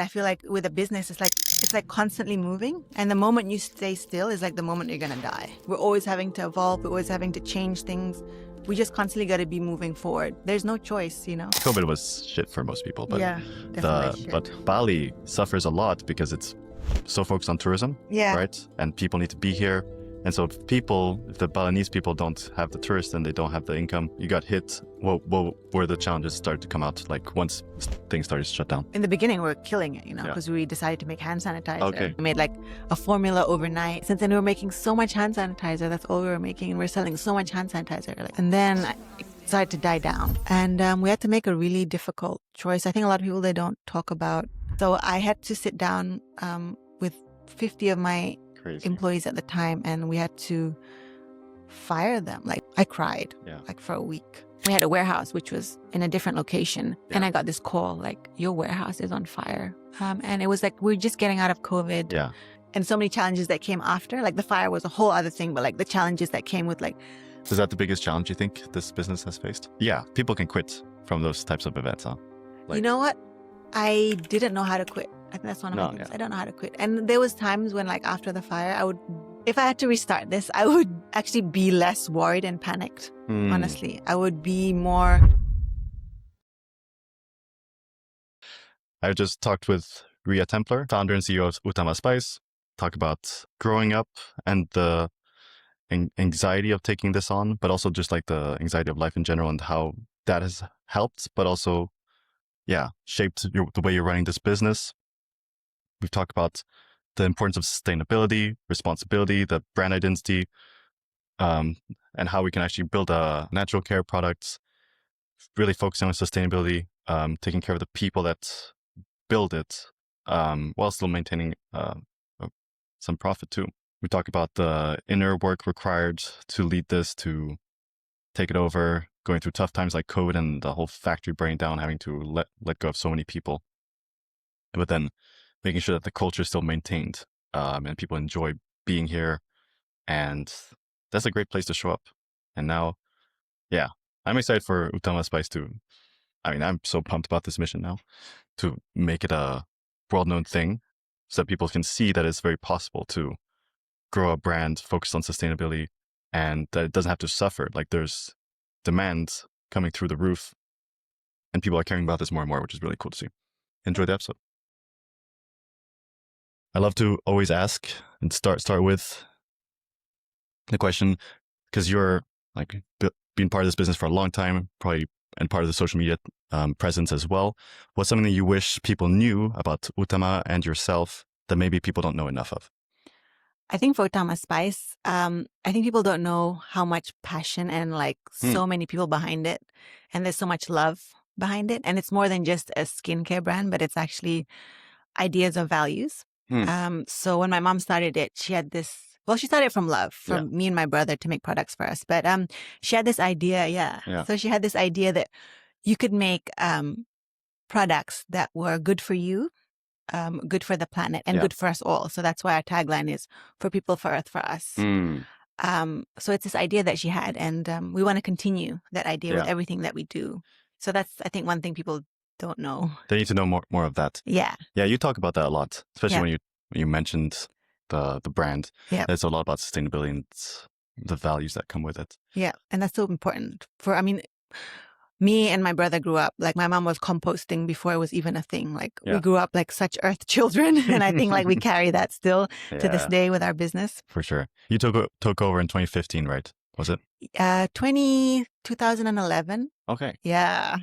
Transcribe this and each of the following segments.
I feel like with a business, it's like constantly moving. And the moment you stay still is like the moment you're going to die. We're always having to evolve. We're always having to change things. We just constantly got to be moving forward. There's no choice, you know? COVID was shit for most people, but yeah, definitely shit. but Bali suffers a lot because it's so focused on tourism, Yeah. right? And people need to be here. And so if the Balinese people don't have the tourists and they don't have the income, you got hit. What were the challenges started to come out, like once things started to shut down? In the beginning, we were killing it, you know, because we decided to make hand sanitizer. Okay. We made like a formula overnight. Since then, we were making so much hand sanitizer. That's all we were making. And we were selling so much hand sanitizer. And then it started to die down. And we had to make a really difficult choice. I think a lot of people, they don't talk about. So I had to sit down with 50 of my employees at the time, and we had to fire them. Like, I cried like for a week. We had a warehouse which was in a different location, and I got this call like, your warehouse is on fire. And it was like, we're just getting out of COVID. Yeah. And so many challenges that came after. Like, the fire was a whole other thing, but like the challenges that came with like. Is that the biggest challenge you think this business has faced? Yeah, people can quit from those types of events, huh? Like, you know what? I didn't know how to quit. I think that's one of my things. I don't know how to quit. And there was times when, like, after the fire, if I had to restart this, I would actually be less worried and panicked. Honestly, I would be more. I just talked with Ria Templer, founder and CEO of Utama Spice, talk about growing up and the anxiety of taking this on, but also just like the anxiety of life in general and how that has helped, but also, shaped the way you're running this business. We've talked about the importance of sustainability, responsibility, the brand identity, and how we can actually build a natural care products, really focusing on sustainability, taking care of the people that build it, while still maintaining some profit too. We talk about the inner work required to lead this, to take it over, going through tough times like COVID and the whole factory burning down, having to let go of so many people. But then making sure that the culture is still maintained, and people enjoy being here. And that's a great place to show up. And now, I'm excited for Utama Spice I'm so pumped about this mission now to make it a world-known thing so that people can see that it's very possible to grow a brand focused on sustainability and that it doesn't have to suffer. Like, there's demand coming through the roof and people are caring about this more and more, which is really cool to see. Enjoy the episode. I love to always ask and start with the question, because you're like been part of this business for a long time, probably, and part of the social media presence as well. What's something that you wish people knew about Utama and yourself that maybe people don't know enough of? I think for Utama Spice, I think people don't know how much passion and like so many people behind it. And there's so much love behind it. And it's more than just a skincare brand, but it's actually ideas of values. So when my mom started it, she had this, she started from love for me and my brother to make products for us. But she had this idea, So she had this idea that you could make products that were good for you, good for the planet, and good for us all. So that's why our tagline is for people, for earth, for us. So it's this idea that she had, and we want to continue that idea with everything that we do. So that's, I think, one thing people don't know. They need to know more of that. Yeah, you talk about that a lot, especially when you mentioned the brand. There's a lot about sustainability and the values that come with it. And that's so important me and my brother grew up, like, my mom was composting before it was even a thing. Like, we grew up like such earth children. And I think like we carry that still to this day with our business. For sure. You took over in 2015, right? Was it? 2011. Okay. Yeah.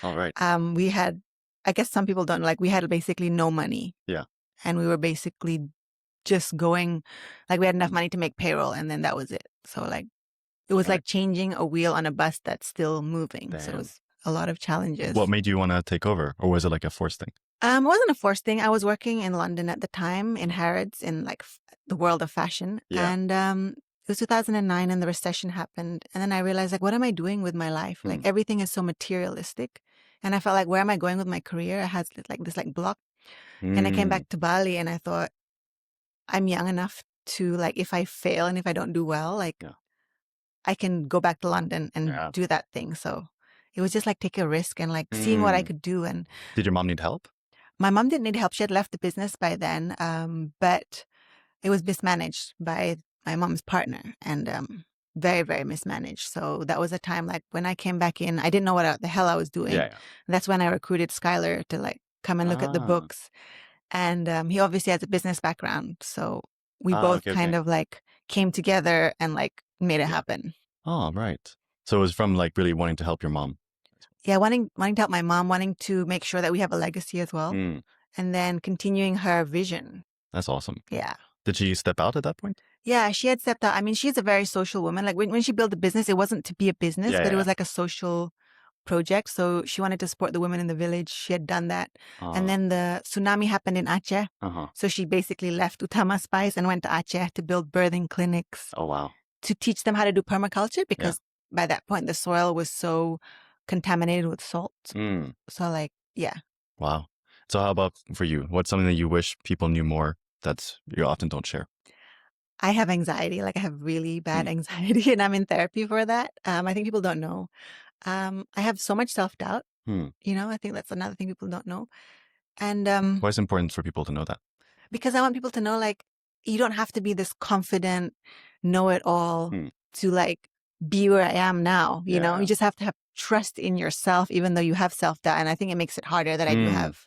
All right. We had, I guess some people don't, like, we had basically no money. Yeah. And we were basically just going, like, we had enough money to make payroll, and then that was it. So like, it was like changing a wheel on a bus that's still moving. Damn. So it was a lot of challenges. What made you want to take over? Or was it like a forced thing? It wasn't a forced thing. I was working in London at the time, in Harrods, in like the world of fashion. And it was 2009 and the recession happened. And then I realized, like, what am I doing with my life? Like, everything is so materialistic. And I felt like, where am I going with my career? I had like this like block. And I came back to Bali and I thought, I'm young enough to, like, if I fail and if I don't do well, like, I can go back to London and do that thing. So it was just like take a risk and like seeing what I could do. And did your mom need help? My mom didn't need help. She had left the business by then, but it was mismanaged by my mom's partner and very, very mismanaged. So that was a time like when I came back in, I didn't know what the hell I was doing. Yeah. That's when I recruited Skylar to like come and look at the books. And he obviously has a business background. So we both kind of like came together and like made it happen. Oh, right. So it was from like really wanting to help your mom. Yeah, wanting to help my mom, wanting to make sure that we have a legacy as well. And then continuing her vision. That's awesome. Yeah. Did she step out at that point? Yeah, she had stepped out. I mean, she's a very social woman. Like when she built the business, it wasn't to be a business, but it was like a social project. So she wanted to support the women in the village. She had done that. And then the tsunami happened in Aceh. So she basically left Utama Spice and went to Aceh to build birthing clinics. Oh, wow. To teach them how to do permaculture because by that point, the soil was so contaminated with salt. So like, yeah. Wow. So how about for you? What's something that you wish people knew more that you often don't share? I have anxiety. Like I have really bad anxiety and I'm in therapy for that. I think people don't know. I have so much self-doubt. You know, I think that's another thing people don't know. And why is it important for people to know that? Because I want people to know, like, you don't have to be this confident, know-it-all to like be where I am now. You know, you just have to have trust in yourself, even though you have self-doubt. And I think it makes it harder that I do have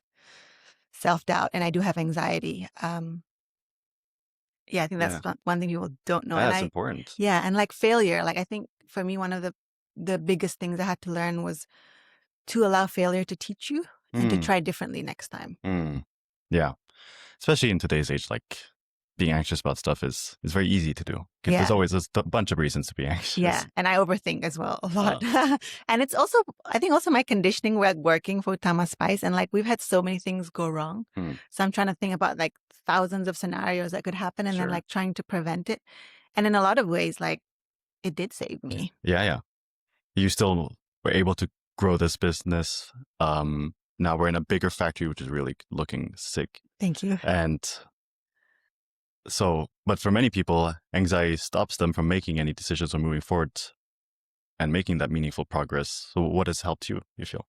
self-doubt and I do have anxiety. Yeah, I think that's one thing people don't know. That's important. Yeah, and like failure. Like I think for me, one of the biggest things I had to learn was to allow failure to teach you and to try differently next time. Yeah, especially in today's age, like being anxious about stuff is very easy to do. There's always a bunch of reasons to be anxious. Yeah, and I overthink as well a lot. And it's also, I think also my conditioning working for Utama Spice. And like we've had so many things go wrong. So I'm trying to think about like thousands of scenarios that could happen and then like trying to prevent it. And in a lot of ways, like it did save me. Yeah. You still were able to grow this business. Now we're in a bigger factory, which is really looking sick. Thank you. And so, but for many people, anxiety stops them from making any decisions or moving forward and making that meaningful progress. So what has helped you feel?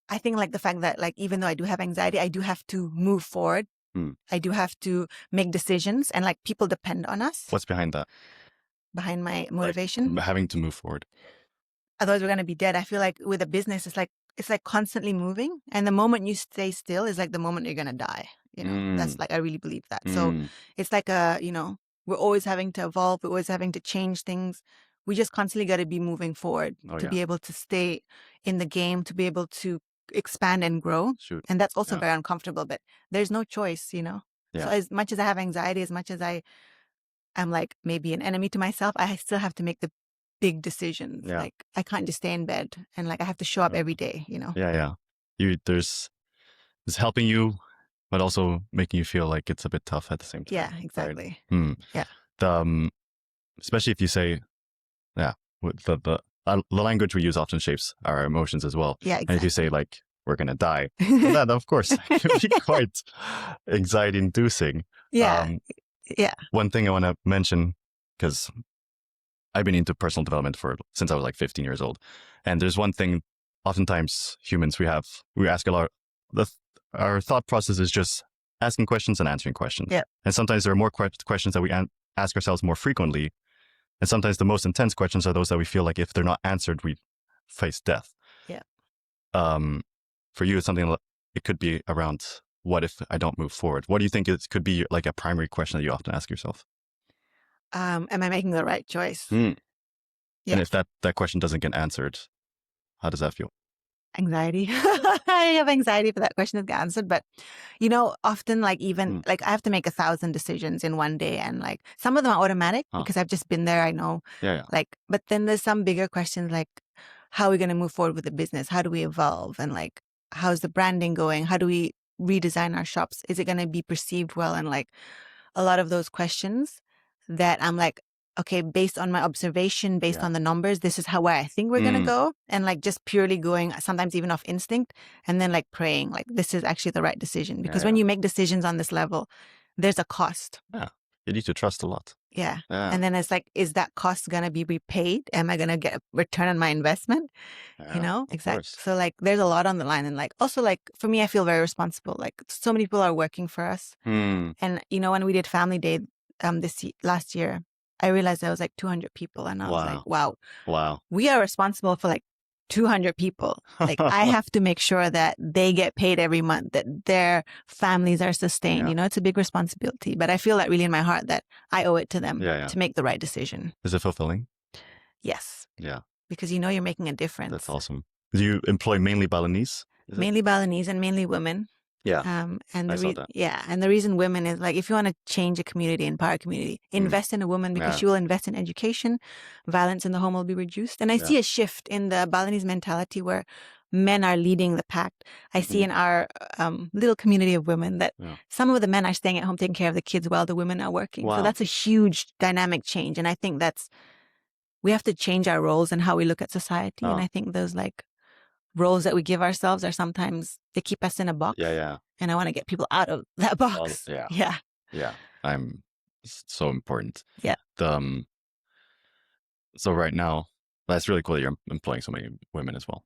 I think like the fact that like, even though I do have anxiety, I do have to move forward. I do have to make decisions and like people depend on us. What's behind that? Behind my motivation? Like, having to move forward. Otherwise we're going to be dead. I feel like with a business, it's like constantly moving. And the moment you stay still is like the moment you're going to die. You know, that's like, I really believe that. So it's like you know, we're always having to evolve. We're always having to change things. We just constantly got to be moving forward to be able to stay in the game, to be able to expand and grow. And that's also very uncomfortable, but there's no choice, you know? So as much as I have anxiety, as much as I'm like maybe an enemy to myself, I still have to make the big decisions. Like I can't just stay in bed and like I have to show up every day, you know? Yeah. It's helping you, but also making you feel like it's a bit tough at the same time. Yeah, exactly. Right? Yeah. Especially if you say, the language we use often shapes our emotions as well. Yeah, exactly. And if you say like, we're going to die, that of course can be quite anxiety inducing. Yeah. One thing I want to mention, because I've been into personal development since I was like 15 years old. And there's one thing, oftentimes humans, we ask a lot. Our thought process is just asking questions and answering questions. Yeah. And sometimes there are more questions that we ask ourselves more frequently. And sometimes the most intense questions are those that we feel like if they're not answered, we face death. Yeah. For you, it's something it could be around, what if I don't move forward? What do you think it could be like a primary question that you often ask yourself? Am I making the right choice? And if that question doesn't get answered, how does that feel? Anxiety. I have anxiety for that question to get answered. But, you know, often like even like I have to make 1,000 decisions in one day. And like some of them are automatic because I've just been there. I know. Yeah. Like, but then there's some bigger questions like, how are we going to move forward with the business? How do we evolve? And like, how's the branding going? How do we redesign our shops? Is it going to be perceived well? And like a lot of those questions that I'm like, okay, based on my observation, based on the numbers, this is where I think we're going to go. And like just purely going, sometimes even off instinct, and then like praying, like this is actually the right decision. Because when you make decisions on this level, there's a cost. Yeah. You need to trust a lot. Yeah. Yeah. And then it's like, is that cost going to be repaid? Am I going to get a return on my investment? Yeah, You know, of exactly. course. So like, there's a lot on the line. And like, also like, for me, I feel very responsible. Like so many people are working for us. And, you know, when we did Family Day last year, I realized there was like 200 people. And I was like, wow, we are responsible for like 200 people. Like I have to make sure that they get paid every month, that their families are sustained. You know, it's a big responsibility, but I feel that really in my heart that I owe it to them to make the right decision. Is it fulfilling? Yes. Yeah. Because you know you're making a difference. That's awesome. Do you employ mainly Balinese? Mainly Balinese and mainly women. Yeah. And I saw that. Yeah. And the reason women is like, if you want to change a community, empower a community, invest in a woman because she will invest in education. Violence in the home will be reduced. And I see a shift in the Balinese mentality where men are leading the pack. I see in our little community of women that some of the men are staying at home taking care of the kids while the women are working. So that's a huge dynamic change. And I think we have to change our roles and how we look at society. And I think those like roles that we give ourselves are sometimes, they keep us in a box. Yeah. And I want to get people out of that box. Yeah. It's so important. Yeah. So right now, that's really cool that you're employing so many women as well.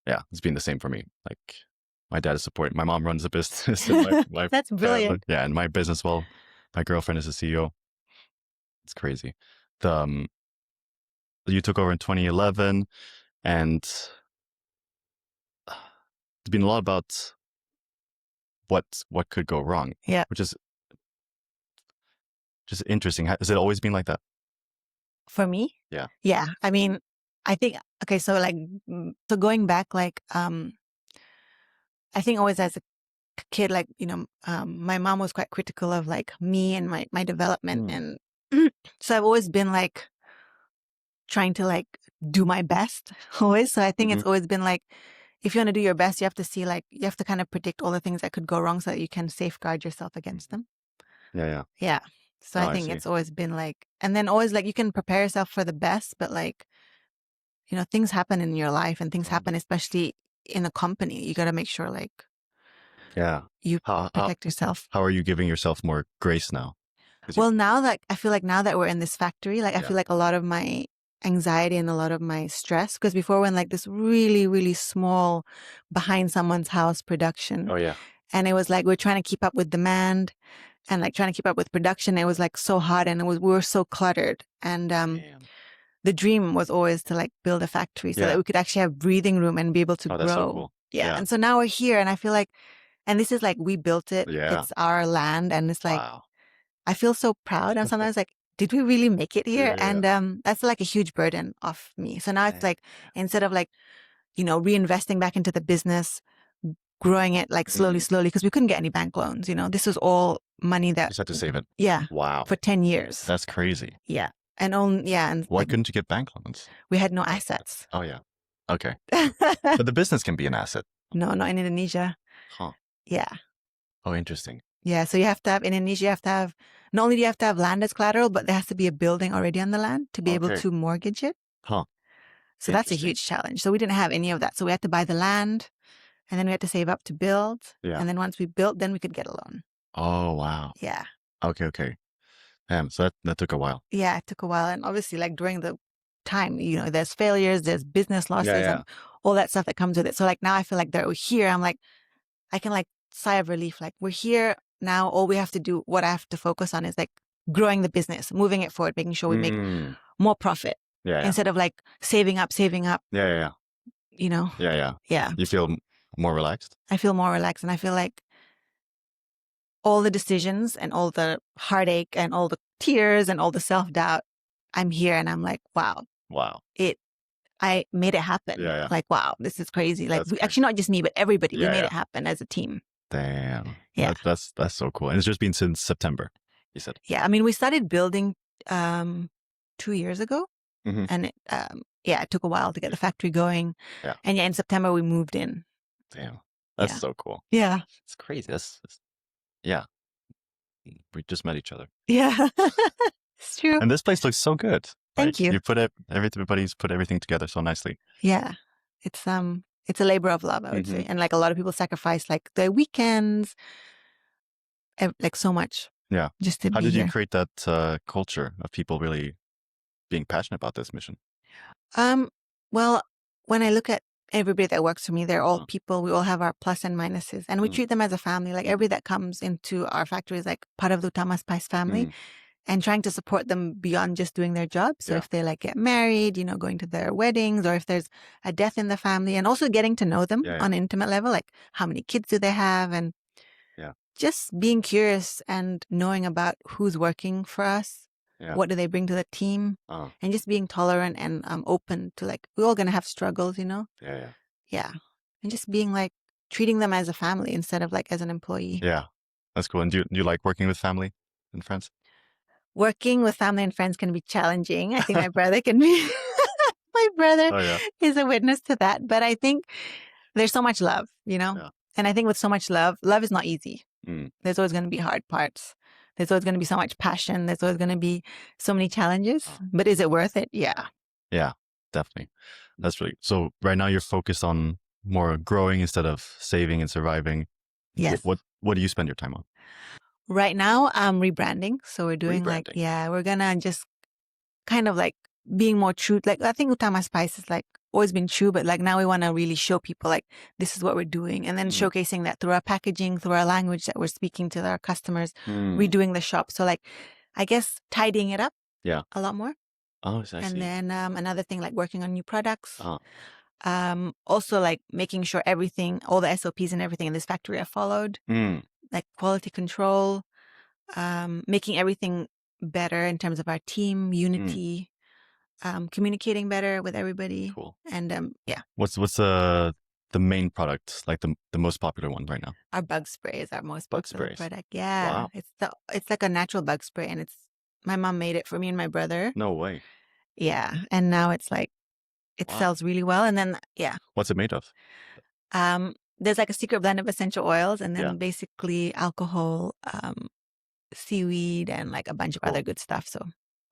Yeah, it's been the same for me. Like my dad is supporting, my mom runs a business. And my that's brilliant. Yeah, and my business, well, my girlfriend is a CEO. It's crazy. You took over in 2011, and it's been a lot about what could go wrong. Yeah. Which is just interesting. Has it always been like that? For me? Yeah. Yeah. I mean, I think, okay, so like, so going back, like, I think always as a kid, like, you know, my mom was quite critical of like me and my development. And so I've always been like trying to like do my best always. So I think it's always been like, if you want to do your best, you have to see like, you have to kind of predict all the things that could go wrong so that you can safeguard yourself against them. Yeah. So I think it's always been like, and then always like, you can prepare yourself for the best, but like, you know, things happen in your life and things happen, especially in a company. You got to make sure like, you protect yourself. How are you giving yourself more grace now? Well, now that I feel like now that we're in this factory, like I feel like a lot of my anxiety and a lot of my stress, because before when like this really, really small behind someone's house production. And it was like, we're trying to keep up with demand and like trying to keep up with production. It was like so hot and we were so cluttered. And the dream was always to like build a factory so that we could actually have breathing room and be able to grow. That's so cool. Yeah. And so now we're here and I feel like, and this is like, we built it. It's our land. And it's like, I feel so proud. And sometimes like, did we really make it here? And that's like a huge burden off me. So now it's like, instead of like, you know, reinvesting back into the business, growing it like slowly, because we couldn't get any bank loans. You know, this was all money that. You just had to save it. Yeah. Wow. For 10 years. That's crazy. Yeah. And why like, couldn't you get bank loans? We had no assets. Oh yeah. Okay. But the business can be an asset. No, not in Indonesia. Huh. Yeah. Oh, interesting. Yeah. So you have to have, in Indonesia, you have to have, not only do you have to have land as collateral, but there has to be a building already on the land to be able to mortgage it. Huh. So that's a huge challenge. So we didn't have any of that. So we had to buy the land and then we had to save up to build. Yeah. And then once we built, then we could get a loan. Oh, wow. Yeah. Okay. So that took a while. Yeah, it took a while. And obviously like during the time, you know, there's failures, there's business losses and all that stuff that comes with it. So like now I feel like that we're here. I'm like, I can like sigh of relief. Like we're here now. All we have to do, what I have to focus on is like growing the business, moving it forward, making sure we make more profit instead of like saving up. Yeah. You know? Yeah. You feel more relaxed? I feel more relaxed and I feel like all the decisions and all the heartache and all the tears and all the self-doubt, I'm here and I'm like, wow. I made it happen. Yeah. Like, wow, this is crazy. Like, actually not just me, but everybody. We made it happen as a team. Damn. Yeah. That's so cool. And it's just been since September, you said? Yeah. I mean, we started building 2 years ago. And it took a while to get the factory going. Yeah. And in September we moved in. Damn. That's so cool. Yeah. It's crazy. Yeah. We just met each other. Yeah. It's true. And this place looks so good. Thank you. You everybody's put everything together so nicely. Yeah. It's a labor of love, I would say. And like a lot of people sacrifice like their weekends, like so much Yeah. just to How be did you here. create that culture of people really being passionate about this mission? Well, when I look at everybody that works for me, they're all Uh, people. We all have our plus and minuses, and we mm, treat them as a family. Like mm, everybody that comes into our factory is like part of the Utama Spice family, mm, and trying to support them beyond just doing their job. So yeah. if they like get married, going to their weddings, or if there's a death in the family, and also getting to know them Yeah. on an intimate level, like how many kids do they have, and Yeah. just being curious and knowing about who's working for us, Yeah. what do they bring to the team, Uh, and just being tolerant and open to like we're all gonna have struggles, yeah. Yeah. yeah, and just being like treating them as a family instead of like as an employee. Yeah. That's cool. And do you like working with family and friends? Working with family and friends can be challenging. I think my brother can be. My brother Oh yeah. is a witness to that. But I think there's so much love, Yeah. and I think with so much love, love is not easy. Mm. There's always going to be hard parts. There's always going to be so much passion. There's always going to be so many challenges. Oh. But is it worth it? Yeah. Yeah. Definitely. That's really so. Right now, you're focused on more growing instead of saving and surviving. Yes. What do you spend your time on? Right now, I'm rebranding. So we're doing like, Rebranding. we're going to just kind of like being more true. Like, I think Utama Spice is like always been true, but like now we want to really show people like this is what we're doing, and then showcasing that through our packaging, through our language that we're speaking to our customers, redoing the shop. So like, I guess tidying it up a lot more. Oh, I see. And then another thing like working on new products. Oh. Also like making sure everything, all the SOPs and everything in this factory are followed, like quality control, making everything better in terms of our team unity, communicating better with everybody. Cool. And yeah. What's the main product, like the most popular one right now? Our bug spray is our most Bug popular sprays. product. Yeah. Wow. It's like a natural bug spray, and my mom made it for me and my brother. No way. Yeah. And now it's like it Wow. sells really well. And then What's it made of? there's like a secret blend of essential oils, and then Yeah. basically alcohol, seaweed, and like a bunch of other good stuff. So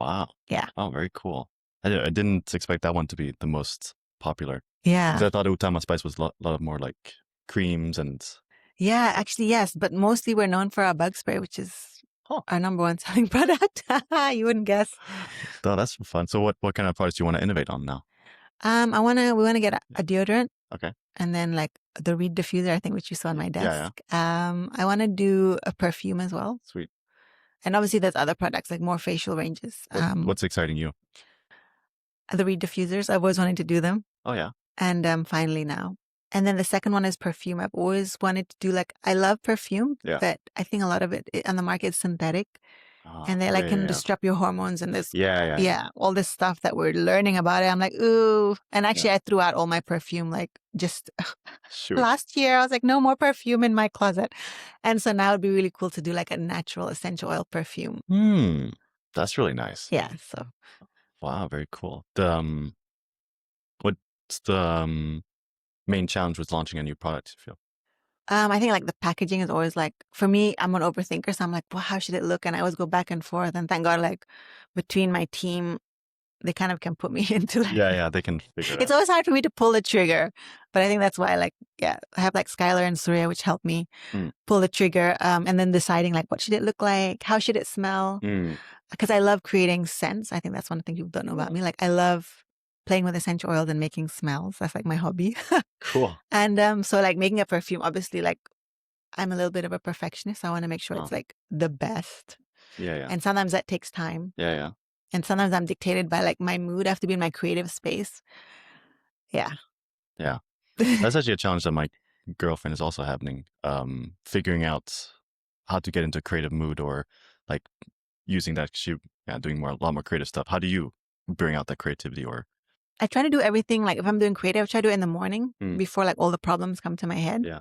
Wow. yeah. Oh, very cool. I didn't expect that one to be the most popular. Yeah. Because I thought Utama Spice was a lot more like creams and. Yeah, actually, yes. But mostly we're known for our bug spray, which is our number one selling product. You wouldn't guess. Oh, that's fun. So what kind of products do you want to innovate on now? We want to get a deodorant. Okay. And then like the reed diffuser, I think, which you saw on my desk. Yeah. I want to do a perfume as well. Sweet. And obviously there's other products, like more facial ranges. What's exciting you? The reed diffusers, I've always wanted to do them. Oh, yeah. And finally now. And then the second one is perfume. I've always wanted to do like, I love perfume, but I think a lot of it on the market is synthetic. And they like can disrupt your hormones and this, all this stuff that we're learning about it. I'm like, ooh. And actually I threw out all my perfume, like just last year. I was like, no more perfume in my closet. And so now it'd be really cool to do like a natural essential oil perfume. That's really nice. Yeah. So. Wow, very cool. What's the main challenge with launching a new product, you feel? I think like the packaging is always like, for me, I'm an overthinker. So I'm like, well, how should it look? And I always go back and forth. And thank God, like between my team, they kind of can put me into like. Yeah, they can figure it out. It's always hard for me to pull the trigger. But I think that's why I have like Skylar and Surya, which help me pull the trigger. And then deciding like, what should it look like? How should it smell? Because I love creating scents. I think that's one thing people don't know about me. Like I love playing with essential oils and making smells. That's like my hobby. Cool. And so like making a perfume, obviously like I'm a little bit of a perfectionist. I want to make sure it's like the best. Yeah. And sometimes that takes time. Yeah. And sometimes I'm dictated by like my mood. I have to be in my creative space. Yeah. Yeah. That's actually a challenge that my girlfriend is also having. Figuring out how to get into a creative mood, or like using that, doing a lot more creative stuff. How do you bring out that creativity? Or I try to do everything, like if I'm doing creative, I try to do it in the morning before like all the problems come to my head. Yeah.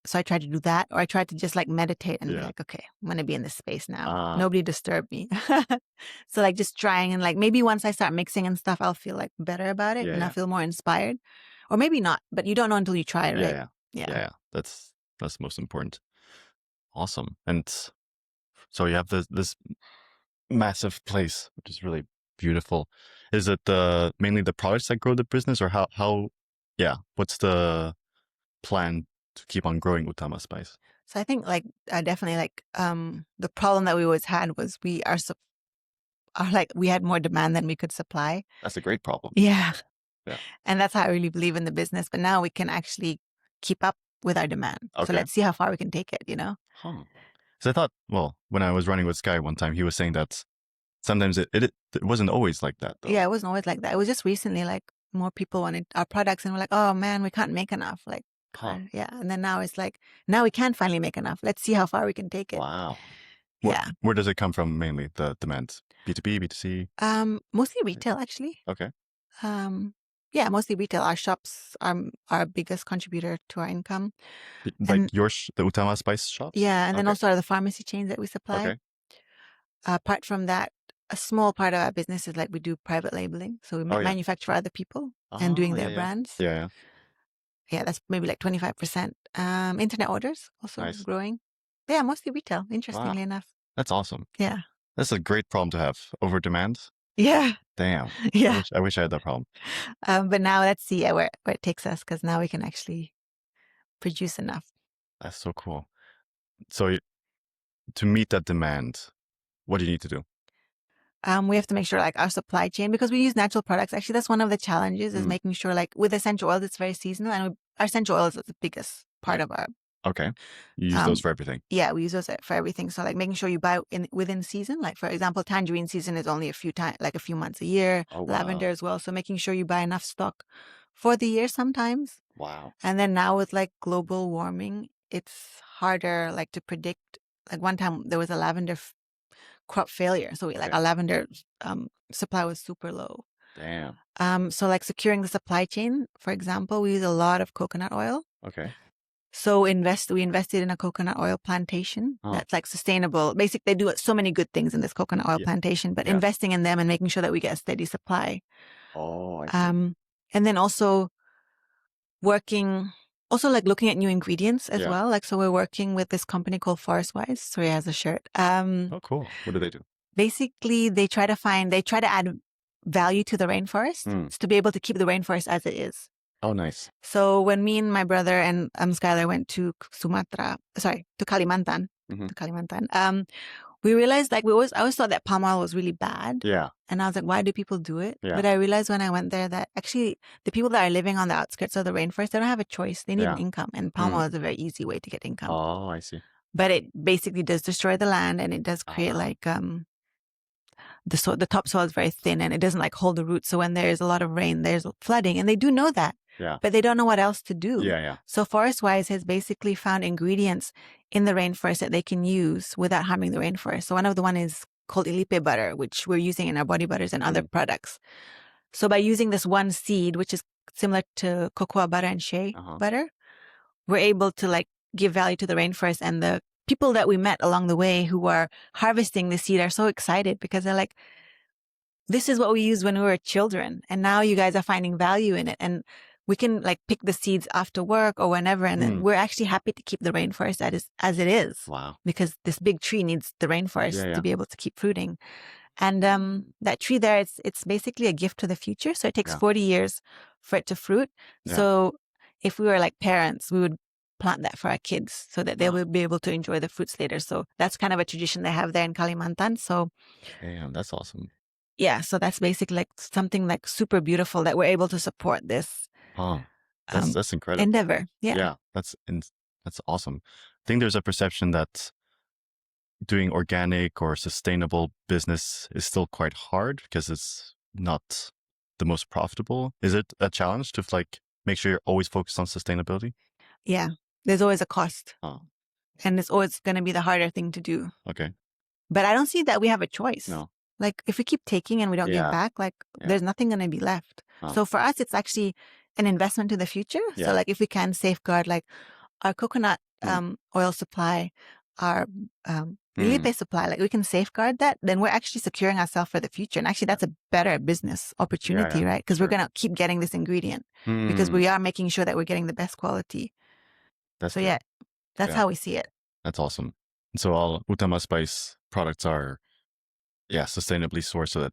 So I try to do that, or I try to just like meditate and be like, okay, I'm going to be in this space now. Nobody disturb me. So like just trying, and like maybe once I start mixing and stuff, I'll feel like better about it and I'll feel more inspired, or maybe not, but you don't know until you try it, right? Yeah. That's most important. Awesome. And so you have this massive place, which is really beautiful. Is it mainly the products that grow the business, or how what's the plan to keep on growing Utama Spice? So I think like definitely like the problem that we always had was we had more demand than we could supply. That's a great problem. Yeah. Yeah. And that's how I really believe in the business. But now we can actually keep up with our demand. So Okay. let's see how far we can take it, you know? Huh. So I thought, well, when I was running with Sky one time, he was saying that sometimes it wasn't always like that, though. Yeah, it wasn't always like that. It was just recently like more people wanted our products and we're like, oh man, we can't make enough. Like, Huh. yeah. And then now it's like, now we can finally make enough. Let's see how far we can take it. Wow. Yeah. Where does it come from mainly, the demand? B2B, B2C? Mostly retail, actually. Okay. Yeah, mostly retail. Our shops are our biggest contributor to our income. Like the Utama Spice shops? Yeah, and then Okay. also are the pharmacy chains that we supply. Okay. Apart from that, a small part of our business is like we do private labeling. So we manufacture for other people and doing their brands. Yeah. Yeah, that's maybe like 25%. Internet orders also growing. Yeah, mostly retail, interestingly enough. That's awesome. Yeah. That's a great problem to have. Over demand. Yeah. Damn. Yeah. I wish I had that problem. But now let's see where it takes us, because now we can actually produce enough. That's so cool. So to meet that demand, what do you need to do? We have to make sure like our supply chain, because we use natural products. Actually, that's one of the challenges is making sure like with essential oils, it's very seasonal, and our essential oils is the biggest part of our. Okay. You use those for everything. Yeah, we use those for everything. So like making sure you buy within season. Like for example, tangerine season is only a few months a year. Oh, wow. Lavender as well. So making sure you buy enough stock for the year sometimes. Wow. And then now with like global warming, it's harder like to predict. Like one time there was a lavender crop failure. So like our lavender supply was super low. Damn. So like securing the supply chain, for example, we use a lot of coconut oil. Okay. So we invested in a coconut oil plantation that's like sustainable. Basically, they do so many good things in this coconut oil plantation, but investing in them and making sure that we get a steady supply. Oh, I see. And then also looking at new ingredients as well. Like, so we're working with this company called Forestwise. So he has a shirt. Oh, cool. What do they do? Basically, they try to add value to the rainforest to be able to keep the rainforest as it is. Oh, nice. So when me and my brother and Skylar went to Kalimantan, we realized like I always thought that palm oil was really bad. Yeah. And I was like, why do people do it? Yeah. But I realized when I went there that actually the people that are living on the outskirts of the rainforest, they don't have a choice. They need an income, and palm oil is a very easy way to get income. Oh, I see. But it basically does destroy the land, and it does create like the topsoil is very thin and it doesn't like hold the roots. So when there's a lot of rain, there's flooding, and they do know that. Yeah. But they don't know what else to do. Yeah. So Forestwise has basically found ingredients in the rainforest that they can use without harming the rainforest. So one of the one is called ilipe butter, which we're using in our body butters and other products. So by using this one seed, which is similar to cocoa butter and shea butter, we're able to like give value to the rainforest. And the people that we met along the way who are harvesting the seed are so excited because they're like, this is what we used when we were children. And now you guys are finding value in it. And we can like pick the seeds after work or whenever. And then we're actually happy to keep the rainforest as it is. Wow. Because this big tree needs the rainforest to be able to keep fruiting. And that tree there, it's basically a gift to the future. So it takes 40 years for it to fruit. Yeah. So if we were like parents, we would plant that for our kids so that they will be able to enjoy the fruits later. So that's kind of a tradition they have there in Kalimantan. So damn, that's awesome. Yeah, so that's basically like something like super beautiful that we're able to support this. Oh, that's incredible. Endeavor. Yeah. Yeah, that's awesome. I think there's a perception that doing organic or sustainable business is still quite hard because it's not the most profitable. Is it a challenge to like make sure you're always focused on sustainability? Yeah, there's always a cost. Oh. And it's always going to be the harder thing to do. Okay. But I don't see that we have a choice. No. Like if we keep taking and we don't give back, like there's nothing going to be left. Oh. So for us, it's actually an investment to the future. Yeah. So like if we can safeguard like our coconut oil supply, our ilipe supply, like we can safeguard that, then we're actually securing ourselves for the future. And actually that's a better business opportunity, right? Because we're going to keep getting this ingredient because we are making sure that we're getting the best quality. That's how we see it. That's awesome. So all Utama Spice products are sustainably sourced so that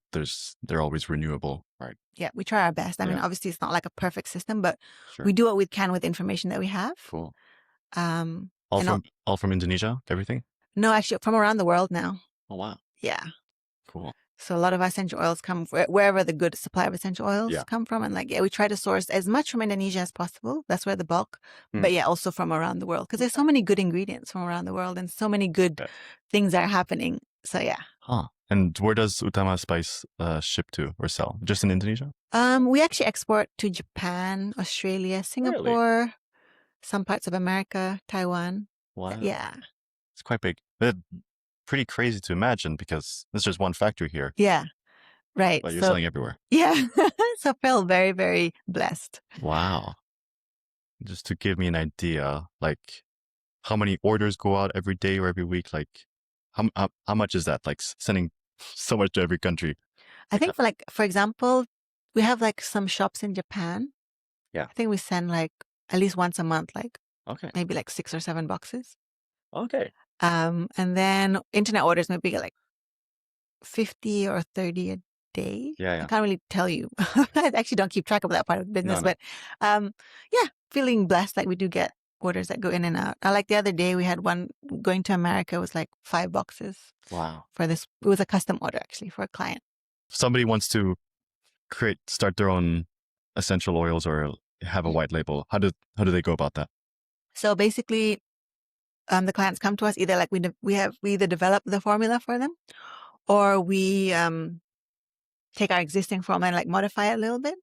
they're always renewable, right? Yeah, we try our best. I mean, obviously it's not like a perfect system, but we do what we can with the information that we have. Cool. Um, All and from all from Indonesia, everything? no, actually from around the world now. Oh wow. Yeah. Cool. So a lot of our essential oils come wherever the good supply of essential oils Yeah. come from. And like, yeah, we try to source as much from Indonesia as possible. That's where the bulk, but yeah, also from around the world. Because there's so many good ingredients from around the world and so many good things are happening. So yeah. Huh. And where does Utama Spice ship to or sell? Just in Indonesia? We actually export to Japan, Australia, Singapore, some parts of America, Taiwan. Wow. Yeah. It's quite big. Pretty crazy to imagine because there's just one factory here. Yeah. Right. But you're selling everywhere. Yeah. So I feel very, very blessed. Wow. Just to give me an idea, like how many orders go out every day or every week? Like how much is that? Like sending so much to every country. I think for example, we have like some shops in Japan. Yeah. I think we send like at least once a month, like maybe like 6 or 7 boxes. Okay. And then internet orders maybe like 50 or 30 a day. Yeah. I can't really tell you. I actually don't keep track of that part of the business, but yeah, feeling blessed. Like we do get orders that go in and out. Like the other day we had one going to America was like 5 boxes. Wow. For this, it was a custom order actually for a client. If somebody wants to start their own essential oils or have a white label, how do they go about that? So basically, the clients come to us either like we either develop the formula for them, or we take our existing formula and like modify it a little bit.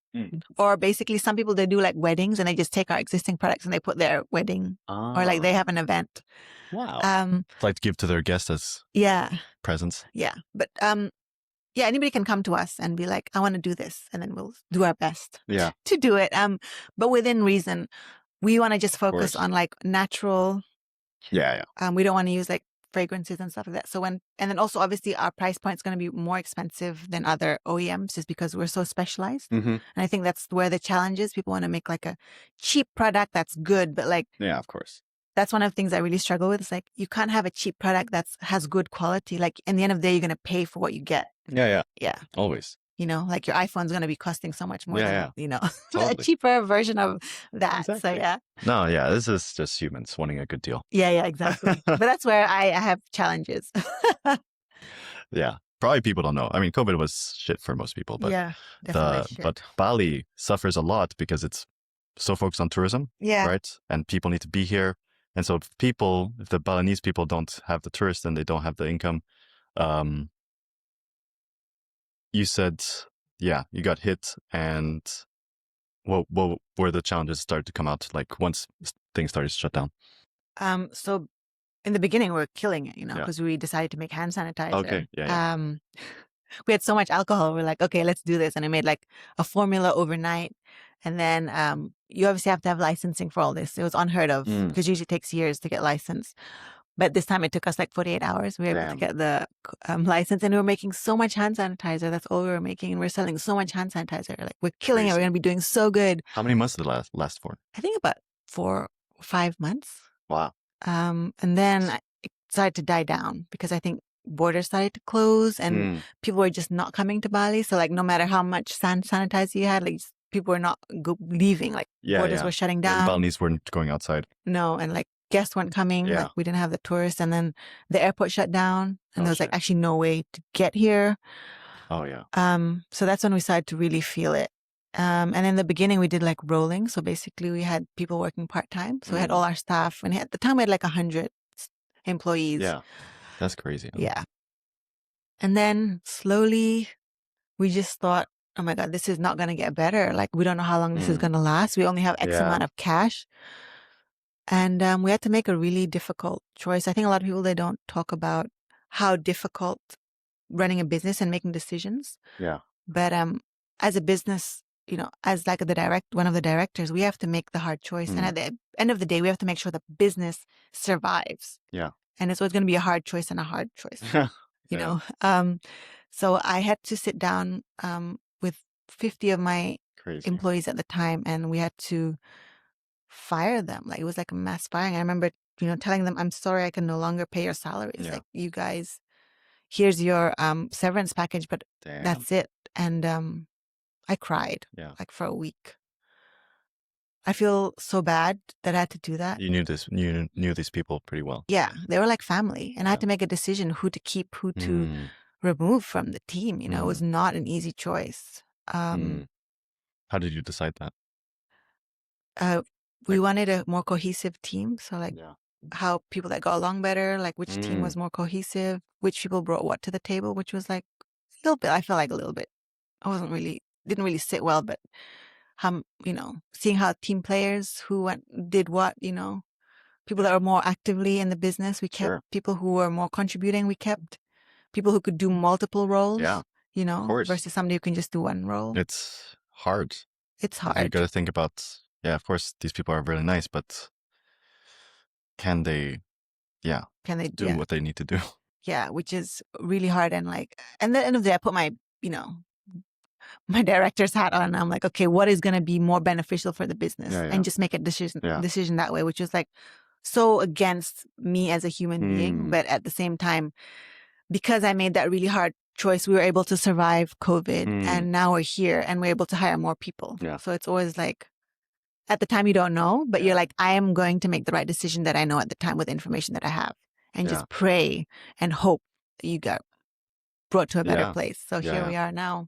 Or basically, some people they do like weddings and they just take our existing products and they put their wedding or like they have an event. Wow. Like to give to their guests as presents. Yeah, but yeah, anybody can come to us and be like, I want to do this, and then we'll do our best to do it. But within reason, we want to just focus on like natural. Yeah. We don't want to use like fragrances and stuff like that. And then also obviously our price point is going to be more expensive than other OEMs just because we're so specialized. And I think that's where the challenge is. People want to make like a cheap product that's good, but like, yeah, of course. That's one of the things I really struggle with. It's like, you can't have a cheap product that has good quality. Like in the end of the day, you're going to pay for what you get. Yeah. Yeah. Always. You know, like your iPhone's going to be costing so much more than, you know, totally. a cheaper version of that. Exactly. So, yeah. No, yeah, this is just humans wanting a good deal. Yeah, exactly. But that's where I have challenges. Yeah. Probably people don't know. I mean, COVID was shit for most people, but yeah, definitely but Bali suffers a lot because it's so focused on tourism, right? And people need to be here. And so if the Balinese people don't have the tourists and they don't have the income, you said, you got hit, and what were the challenges started to come out like once things started to shut down? So in the beginning, we were killing it, you know, because we decided to make hand sanitizer. Okay, yeah. We had so much alcohol. We're like, okay, let's do this. And I made like a formula overnight. And then you obviously have to have licensing for all this. It was unheard of because usually it takes years to get licensed. But this time it took us like 48 hours. We were able to get the license, and we were making so much hand sanitizer. That's all we were making. And we're selling so much hand sanitizer. Like we're killing it. We're going to be doing so good. How many months did it last for? I think about 4 or 5 months. Wow. And then it started to die down because I think borders started to close and people were just not coming to Bali. So like no matter how much sanitizer you had, like people were not leaving. Like borders were shutting down. And Balinese weren't going outside. No, and like guests weren't coming. Like we didn't have the tourists, and then the airport shut down, and there was like actually no way to get here. Oh yeah. So that's when we started to really feel it. And in the beginning, we did like rolling. So basically, we had people working part time. So we had all our staff, and at the time we had like 100 employees. Yeah, that's crazy. Huh? Yeah. And then slowly, we just thought, oh my God, this is not going to get better. Like we don't know how long this is going to last. We only have X amount of cash. And we had to make a really difficult choice. I think a lot of people, they don't talk about how difficult running a business and making decisions. Yeah. But as a business, you know, as like one of the directors, we have to make the hard choice. And at the end of the day, we have to make sure the business survives. Yeah. And it's always going to be a hard choice and a hard choice, you know. So I had to sit down with 50 of my employees at the time, and we had to fire them. Like it was like a mass firing. I remember, you know, telling them, I'm sorry, I can no longer pay your salaries. Like you guys, here's your severance package, but that's it. And I cried like for a week. I feel so bad that I had to do that. You knew these people pretty well. Yeah, they were like family, and I had to make a decision who to keep, who to remove from the team. You know, it was not an easy choice. How did you decide that? We wanted a more cohesive team. So like how people that got along better, like which team was more cohesive, which people brought what to the table, which was like a little bit, I felt like a little bit, didn't really sit well, but seeing how team players who did what, people that were more actively in the business, we kept people who were more contributing, we kept people who could do multiple roles, versus somebody who can just do one role. It's hard. It's hard. You got to think about, of course, these people are really nice, but can they do what they need to do? Yeah, which is really hard. And like, and at the end of the day, I put my director's hat on, and I'm like, okay, what is going to be more beneficial for the business, and just make a decision that way, which was like so against me as a human being. But at the same time, because I made that really hard choice, we were able to survive COVID, and now we're here and we're able to hire more people. So it's always like, at the time you don't know, but you're like, I am going to make the right decision that I know at the time with the information that I have, and just pray and hope that you get brought to a better place. So here we are now.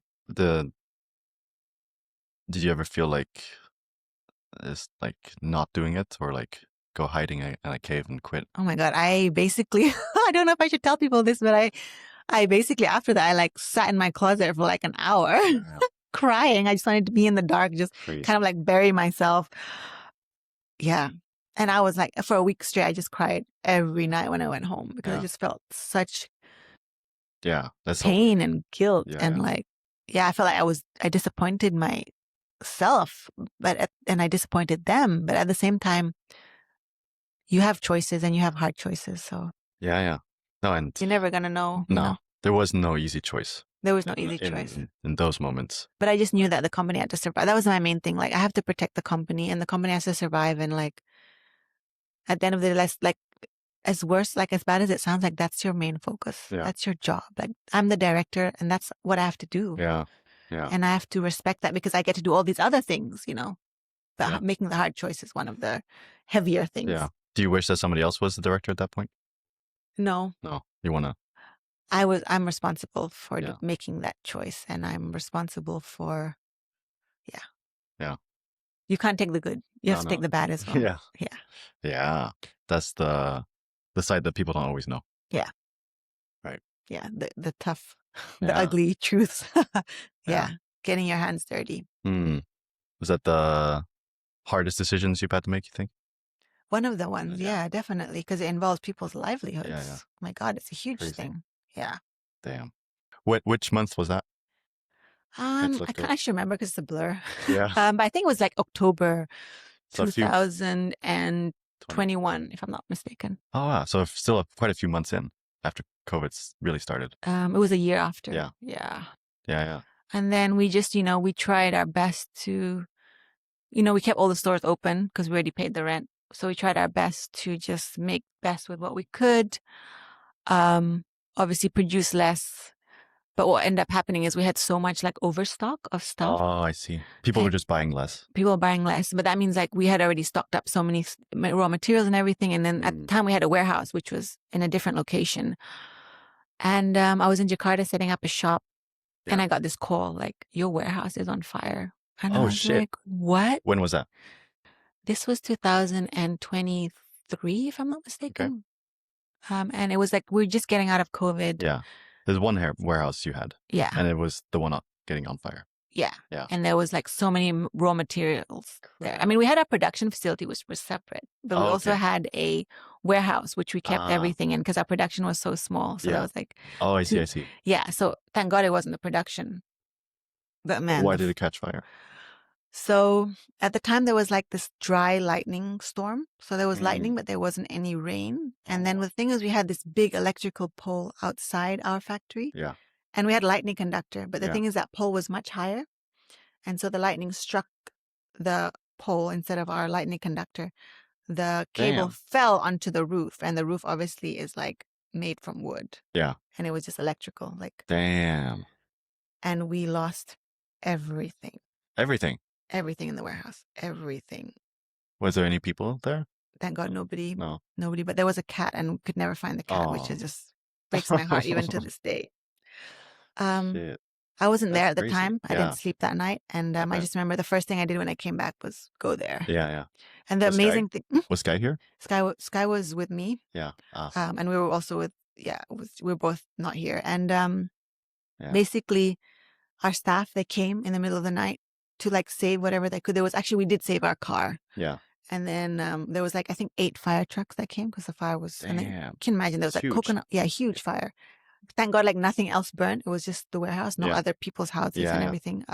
Did you ever feel like it's like not doing it, or like go hiding in a cave and quit? Oh my God. I basically, I don't know if I should tell people this, but I basically, after that, I like sat in my closet for like an hour crying. I just wanted to be in the dark, just kind of like bury myself. Yeah. And I was like, for a week straight, I just cried every night when I went home, because I just felt such pain and guilt. And like, I felt like I disappointed myself, and I disappointed them. But at the same time, you have choices and you have hard choices. So no, and you're never gonna know. No, there was no easy choice. There was no easy choice in those moments. But I just knew that the company had to survive. That was my main thing. Like, I have to protect the company, and the company has to survive. And like, at the end of the day, like, as bad as it sounds, like that's your main focus. That's your job. Like, I'm the director, and that's what I have to do. Yeah. And I have to respect that, because I get to do all these other things. But making the hard choice is one of the heavier things. Yeah. Do you wish that somebody else was the director at that point? No. You want to? I'm responsible for making that choice, and I'm responsible for, You can't take the good. You have to take the bad as well. Yeah. That's the side that people don't always know. Yeah. Right. Yeah. The tough, the ugly truths. Getting your hands dirty. Was that the hardest decisions you've had to make, you think? One of the ones, definitely, because it involves people's livelihoods. Oh my God, it's a huge thing. Yeah. Damn. Which month was that? I can't actually remember, because it's a blur. Yeah. But I think it was like October 2021, if I'm not mistaken. Oh, wow. So still quite a few months in after COVID's really started. It was a year after. Yeah. And then we just, we tried our best to, we kept all the stores open because we already paid the rent. So we tried our best to just make best with what we could. Obviously produce less. But what ended up happening is we had so much like overstock of stuff. Oh, I see. People were just buying less. People were buying less. But that means like we had already stocked up so many raw materials and everything. And then at the time we had a warehouse, which was in a different location. And I was in Jakarta setting up a shop. And I got this call, like, your warehouse is on fire. And I was shit. like, what? When was that? This was 2023, if I'm not mistaken. Okay. And it was like, we were just getting out of COVID. Yeah. There's one warehouse you had. Yeah. And it was the one getting on fire. Yeah. And there was like so many raw materials there. I mean, we had our production facility, which was separate, but we also had a warehouse, which we kept everything in because our production was so small. So that was like. Oh, I see. Yeah. So thank God it wasn't the production. But man. Why did it catch fire? So at the time there was like this dry lightning storm. So there was lightning, but there wasn't any rain. And then the thing is, we had this big electrical pole outside our factory. Yeah. And we had lightning conductor. But the thing is, that pole was much higher. And so the lightning struck the pole instead of our lightning conductor. The cable fell onto the roof. And the roof obviously is like made from wood. Yeah. And it was just electrical. Like. Damn. And we lost everything. Everything? Everything in the warehouse. Everything. Was there any people there? Thank God, nobody, No. but there was a cat and we could never find the cat, which is Oh. just breaks my heart even to this day. Shit. I wasn't there That's at the crazy. time. I Yeah. didn't sleep that night. And I I bet. just remember the first thing I did when I came back was go there. Yeah, yeah. And the Was Sky- amazing thing, Was Sky here? Sky was with me. Yeah. And we were also with, we were both not here. And Yeah. basically our staff, they came in the middle of the night to like save whatever they could. There was actually, we did save our car. Yeah. And then there was like, I think 8 fire trucks that came because the fire was, and then, Damn. you can imagine there was It's like huge. coconut, huge fire. Thank God, like nothing else burned. It was just the warehouse, no Yeah. other people's houses Yeah, and yeah. everything.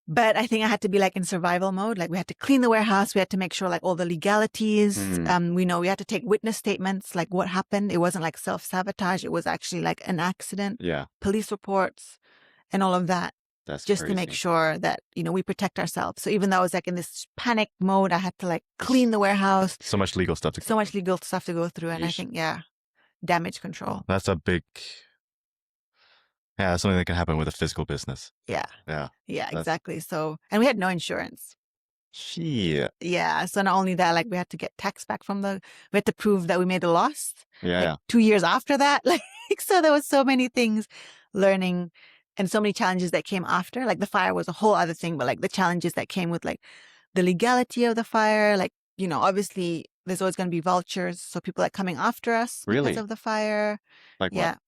But I think I had to be like in survival mode. Like we had to clean the warehouse. We had to make sure like all the legalities. We had to take witness statements, like what happened. It wasn't like self-sabotage. It was actually like an accident. Yeah. Police reports and all of that. That's just crazy. to make sure that, we protect ourselves. So even though I was like in this panic mode, I had to like clean the warehouse. So much legal stuff to go through. And I think, damage control. That's a big, something that can happen with a physical business. Yeah. Yeah. Yeah, exactly. So, and we had no insurance. Shit. Yeah. So not only that, like we had to get tax back we had to prove that we made a loss. Yeah. Like 2 years after that. Like, so there was so many things learning and so many challenges that came after. Like the fire was a whole other thing, but like the challenges that came with like the legality of the fire, like, obviously there's always going to be vultures. So people like coming after us because of the fire. Like what?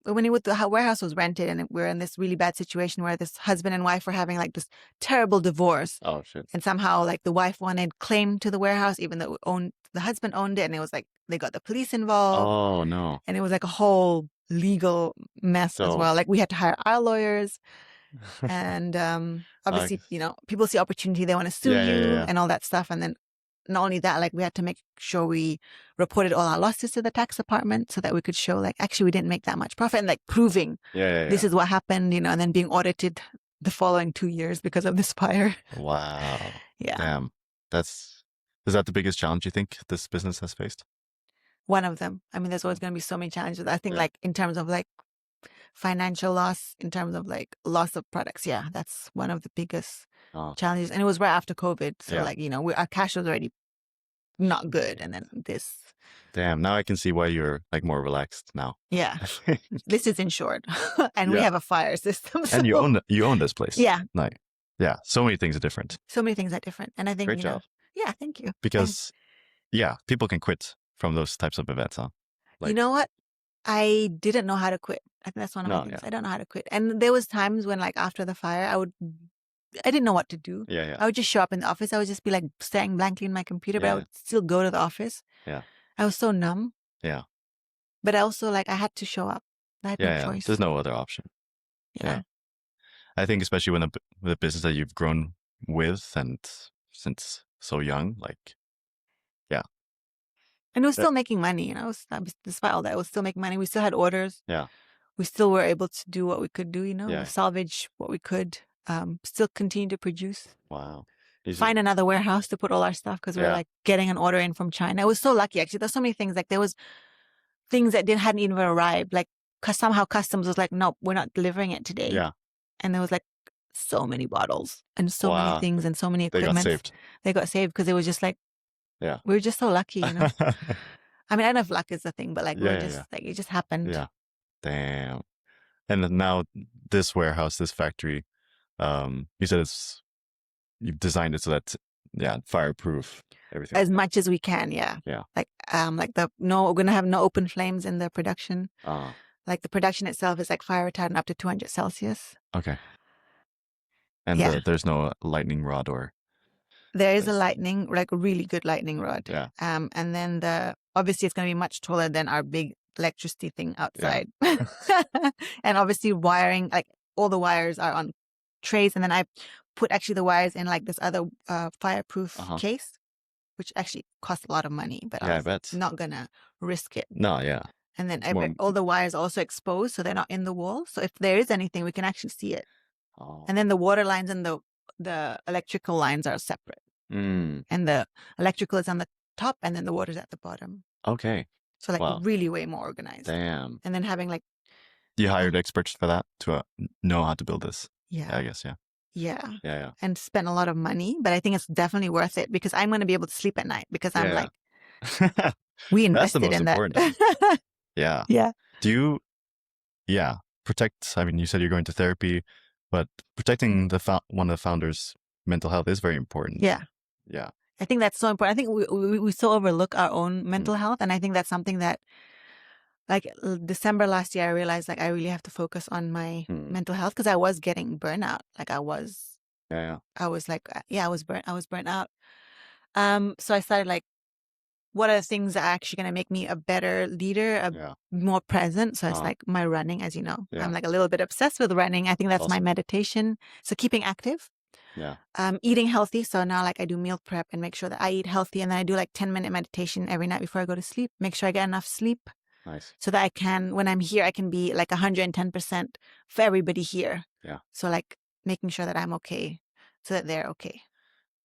When the warehouse was rented and we were in this really bad situation where this husband and wife were having like this terrible divorce. Oh shit. And somehow like the wife wanted claim to the warehouse, even though the husband owned it. And it was like, they got the police involved. Oh no. And it was like a whole legal mess as well. Like we had to hire our lawyers and, obviously, people see opportunity, they want to sue you and all that stuff. And then not only that, like we had to make sure we reported all our losses to the tax department so that we could show like, actually we didn't make that much profit and like proving this is what happened, and then being audited the following 2 years because of this fire. Wow. Yeah. Damn. Is that the biggest challenge you think this business has faced? One of them. I mean, there's always going to be so many challenges. I think like in terms of like financial loss, in terms of like loss of products. Yeah, that's one of the biggest challenges. And it was right after COVID. So like, our cash was already not good. And then this. Damn, now I can see why you're like more relaxed now. Yeah. This is insured. And we have a fire system. So. And you own this place. Yeah. Like, yeah, so many things are different. And I think, Great job. Yeah, thank you. Because, people can quit from those types of events, huh? Like, you know what? I didn't know how to quit. I think that's one of my things. I don't know how to quit. And there was times when like after the fire, I didn't know what to do. Yeah. I would just show up in the office. I would just be like staring blankly in my computer, but I would still go to the office. Yeah. I was so numb. Yeah. But I also like, I had to show up. I had no choice. There's no other option. Yeah. I think especially when the business that you've grown with and since so young, like, and it was still making money, despite all that, it was still making money. We still had orders. Yeah. We still were able to do what we could do, salvage what we could, still continue to produce. Wow. Find another warehouse to put all our stuff because we were like getting an order in from China. I was so lucky, actually. There's so many things. Like there was things that hadn't even arrived. Like somehow customs was like, nope, we're not delivering it today. Yeah. And there was like so many bottles and so many things and so many equipment. They got saved because it was just like, we were just so lucky, I mean, I don't know if luck is the thing, but like we're just like it just happened. Yeah. Damn. And now this warehouse, this factory, you said you've designed it so that fireproof, everything. As much as we can, yeah. Like we're gonna have no open flames in the production. Like the production itself is like fire retardant up to 200 Celsius. Okay. And there's no lightning rod or. There is a lightning, like a really good lightning rod. Yeah. And then obviously it's going to be much taller than our big electricity thing outside. Yeah. And obviously wiring, like all the wires are on trays. And then I put actually the wires in like this other fireproof case, which actually costs a lot of money, but I bet not going to risk it. No, yeah. And then all the wires are also exposed, so they're not in the wall. So if there is anything, we can actually see it. Oh. And then the water lines and the electrical lines are separate. And the electrical is on the top and then the water's at the bottom. Okay. So like really way more organized. Damn. And then having like. You hired experts for that to know how to build this? Yeah. I guess, yeah. Yeah. Yeah. And spend a lot of money, but I think it's definitely worth it because I'm going to be able to sleep at night because I'm like, we That's the invested most in that. important thing. Yeah. Yeah. Do you, protect, I mean, you said you're going to therapy, but protecting one of the founders' mental health is very important. Yeah. Yeah. I think that's so important. I think we so overlook our own mental health. And I think that's something that, like December last year, I realized like I really have to focus on my mental health because I was getting burnout. Like I was like, I was burnt out. So I started like, what are the things that are actually going to make me a better leader, more present? So it's like my running, as you know, I'm like a little bit obsessed with running. I think that's my meditation. So keeping active. Yeah. Eating healthy. So now like I do meal prep and make sure that I eat healthy. And then I do like 10-minute meditation every night before I go to sleep. Make sure I get enough sleep. Nice. So that I can, when I'm here, I can be like 110% for everybody here. Yeah. So like making sure that I'm okay so that they're okay.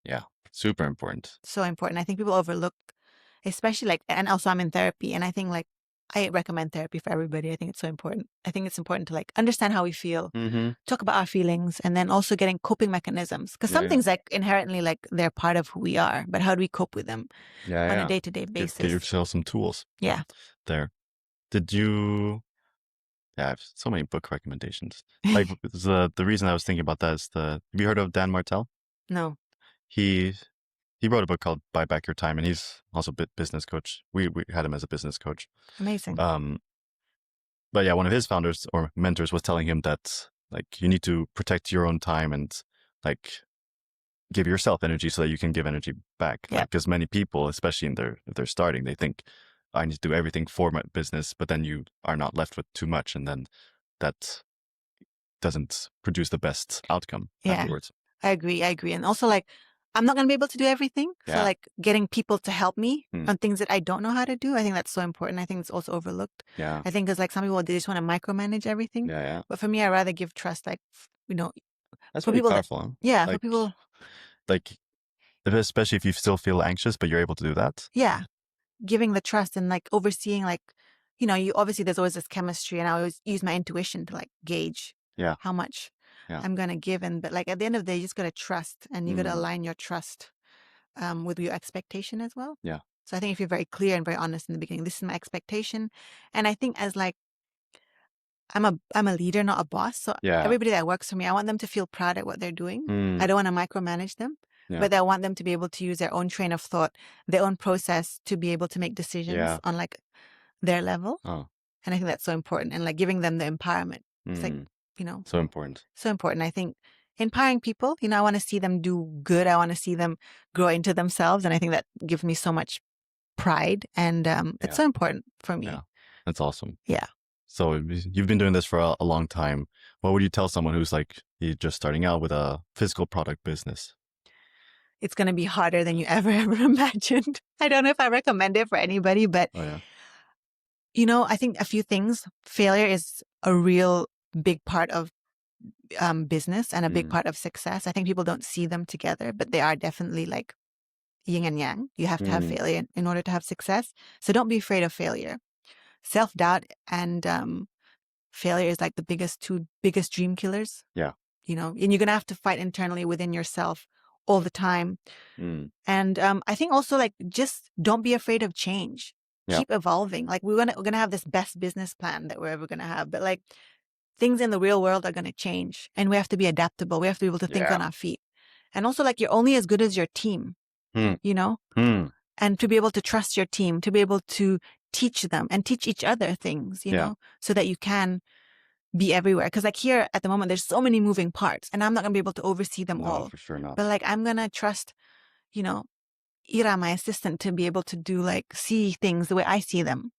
Yeah. Super important. So important. I think people overlook, especially like, and also I'm in therapy. And I think like, I recommend therapy for everybody. I think it's so important. I think it's important to like understand how we feel, talk about our feelings, and then also getting coping mechanisms. Because some things like inherently like they're part of who we are, but how do we cope with them on a day-to-day basis? Get yourself some tools. Yeah. There. Did you? Yeah, I have so many book recommendations. Like the reason I was thinking about that is have you heard of Dan Martell? No. He wrote a book called Buy Back Your Time, and he's also a business coach. We had him as a business coach. Amazing. But yeah, one of his founders or mentors was telling him that like you need to protect your own time and like give yourself energy so that you can give energy back. Yeah. Like, because many people, especially if they're starting, they think I need to do everything for my business, but then you are not left with too much, and then that doesn't produce the best outcome afterwards. I agree. And also like, I'm not going to be able to do everything. So like getting people to help me on things that I don't know how to do. I think that's so important. I think it's also overlooked. Yeah. I think because like some people, they just want to micromanage everything. Yeah. But for me, I rather give trust, like, that's for really people powerful. Huh? Yeah. Like, for people. Like, especially if you still feel anxious, but you're able to do that. Yeah. Giving the trust and like overseeing, like, you obviously there's always this chemistry, and I always use my intuition to like gauge how much I'm going to give. But like at the end of the day, you just got to trust, and you got to align your trust with your expectation as well. Yeah. So I think if you're very clear and very honest in the beginning, this is my expectation. And I think as like, I'm a leader, not a boss. So everybody that works for me, I want them to feel proud at what they're doing. I don't want to micromanage them, but I want them to be able to use their own train of thought, their own process to be able to make decisions on like their level. And I think that's so important. And like giving them the empowerment. It's like, so important. So important. I think empowering people, I want to see them do good. I want to see them grow into themselves. And I think that gives me so much pride. And it's so important for me. Yeah. That's awesome. Yeah. So you've been doing this for a long time. What would you tell someone who's like just starting out with a physical product business? It's going to be harder than you ever imagined. I don't know if I recommend it for anybody, but I think a few things. Failure is a real big part of business and a big part of success. I think people don't see them together, but they are definitely like yin and yang. You have to have failure in order to have success. So don't be afraid of failure. Self-doubt and failure is like the two biggest dream killers. Yeah. And you're going to have to fight internally within yourself all the time. And I think also like, just don't be afraid of change. Keep evolving. Like we're going to have this best business plan that we're ever going to have, but like things in the real world are going to change, and we have to be adaptable. We have to be able to think on our feet. And also like, you're only as good as your team, and to be able to trust your team, to be able to teach them and teach each other things, so that you can be everywhere. Because like here at the moment, there's so many moving parts, and I'm not going to be able to oversee them all. No, for sure not. But like, I'm going to trust, Ira, my assistant, to be able to do like, see things the way I see them,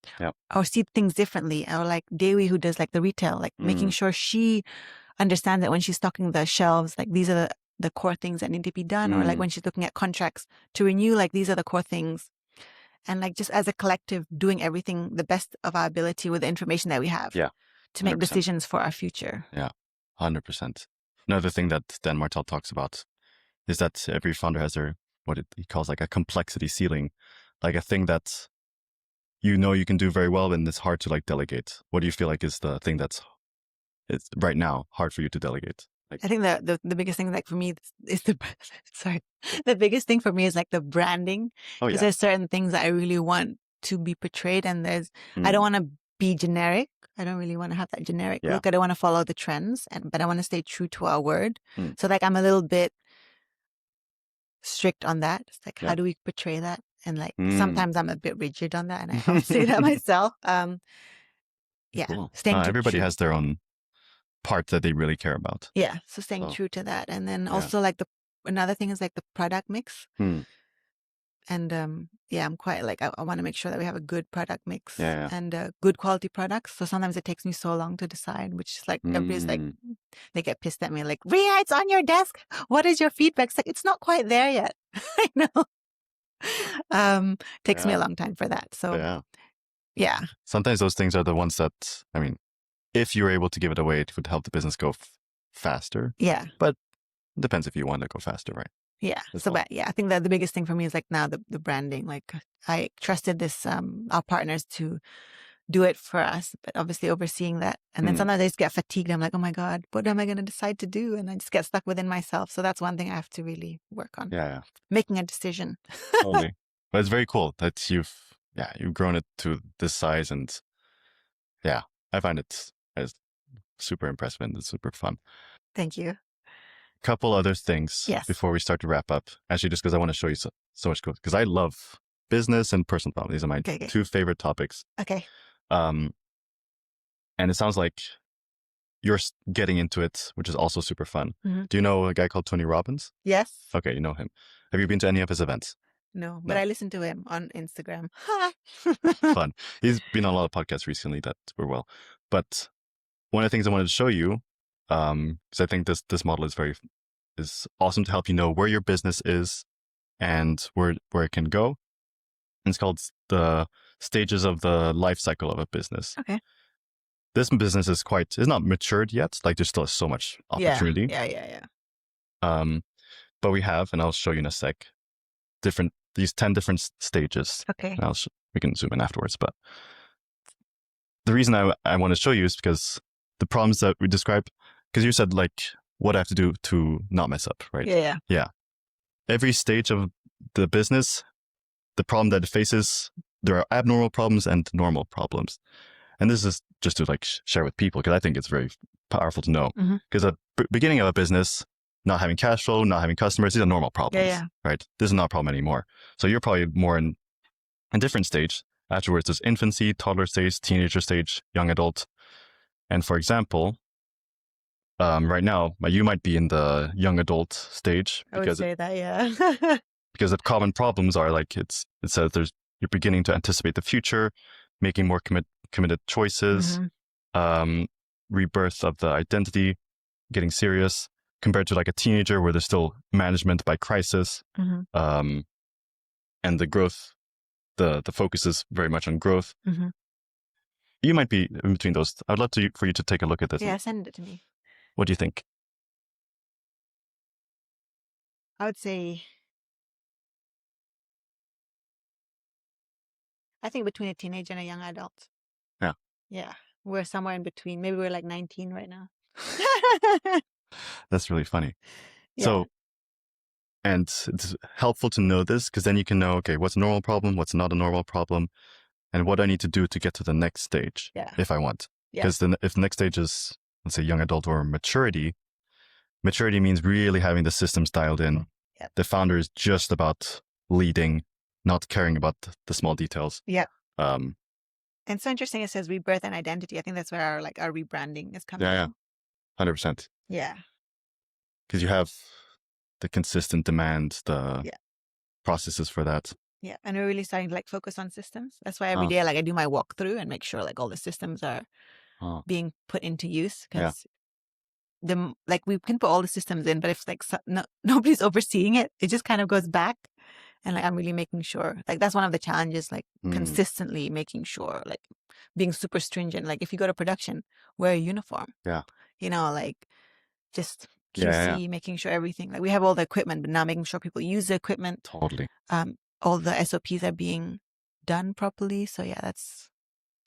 or see things differently. Or like Dewi, who does like the retail, like making sure she understands that when she's stocking the shelves, like these are the core things that need to be done. Or like when she's looking at contracts to renew, like these are the core things. And like, just as a collective, doing everything the best of our ability with the information that we have to make 100%. decisions for our future. Yeah, 100%. Another thing that Dan Martell talks about is that every founder has what he calls like a complexity ceiling, like a thing that you can do very well, and it's hard to like delegate. What do you feel like is the thing it's right now hard for you to delegate? Like, I think the biggest thing like for me is the sorry, the biggest thing for me is like the branding, oh because yeah, there's certain things that I really want to be portrayed, and I don't Mm, want to be generic. I don't really want to have that generic Yeah. look. I don't want to follow the trends, but I want to stay true to our word. Mm. So like I'm a little bit strict on that. It's like, Yeah. how do we portray that? And like Mm. sometimes I'm a bit rigid on that, and I'll say that myself. Yeah, Cool. staying Everybody true. has their own part that they really care about. Yeah, so staying So true to that, and then yeah. also like another thing is like the product mix. Hmm. And yeah, I'm quite like I want to make sure that we have a good product mix Yeah. and good quality products. So sometimes it takes me so long to decide, which is like everybody's like Mm. they get pissed at me, like, Ria, it's on your desk. What is your feedback? It's like it's not quite there yet. I know. Takes me a Yeah. long time for that. So Yeah. yeah, Sometimes those things are the ones that, I mean, if you're able to give it away, it would help the business go faster. yeah, But it depends if you want to go faster, right? yeah. As So well. but yeah, I think that the biggest thing for me is like now the branding. Like I trusted this our partners to do it for us, but obviously overseeing that. And then Mm. sometimes I just get fatigued. I'm like, oh my God, what am I going to decide to do? And I just get stuck within myself. So that's one thing I have to really work on. Yeah. Making a decision. Totally. But it's very cool that you've grown it to this size, and yeah, I find it as super impressive and it's super fun. Thank you. Couple other things Yes. before we start to wrap up. Actually, just because I want to show you so much cool, because I love business and personal development. These are my Okay. two favorite topics. Okay. And it sounds like you're getting into it, which is also super fun. Mm-hmm. Do you know a guy called Tony Robbins? Yes. Okay, you know him. Have you been to any of his events? No, but I listen to him on Instagram. Fun. He's been on a lot of podcasts recently that were well. But one of the things I wanted to show you, because I think this model is awesome to help you know where your business is and where it can go. And it's called the stages of the life cycle of a business. Okay. This business is not matured yet. Like there's still so much opportunity. Yeah. But we have, and I'll show you in a sec, these 10 different stages. Okay. And we can zoom in afterwards. But the reason I want to show you is because the problems that we described, because you said like what I have to do to not mess up, right? Yeah. Every stage of the business, the problem that it faces, there are abnormal problems and normal problems. And this is just to like share with people, because I think it's very powerful to know. Because at the beginning of a business, not having cash flow, not having customers, these are normal problems, right? This is not a problem anymore. So you're probably more in a different stage. Afterwards, there's infancy, toddler stage, teenager stage, young adult. And for example, right now, you might be in the young adult stage. I would say that, yeah. Because the common problems are like, it says you're beginning to anticipate the future, making more committed choices, rebirth of the identity, getting serious, compared to like a teenager where there's still management by crisis. And the growth, the focus is very much on growth. You might be in between those. I'd love for you to take a look at this. Yeah, send it to me. What do you think? I would say, I think between a teenager and a young adult. Yeah. Yeah. We're somewhere in between. Maybe we're like 19 right now. That's really funny. Yeah. So, and it's helpful to know this, because then you can know, okay, what's a normal problem, what's not a normal problem, and what I need to do to get to the next stage if I want. Because if the next stage is, let's say, young adult or maturity means really having the systems dialed in. The founder is just about leading, not caring about the small details. Yeah. And so interesting, it says rebirth and identity. I think that's where our rebranding is coming from. 100%. Yeah. Because you have the consistent demand, the processes for that. Yeah. And we're really starting to like focus on systems. That's why every day like I do my walkthrough and make sure like all the systems are being put into use. Because like we can put all the systems in, but if like nobody's overseeing it, it just kind of goes back. And like I'm really making sure, like that's one of the challenges, like consistently making sure, like being super stringent. Like if you go to production, wear a uniform. Yeah. You know, like just QC, making sure everything, like we have all the equipment, but now making sure people use the equipment. Totally. All the SOPs are being done properly. So yeah, that's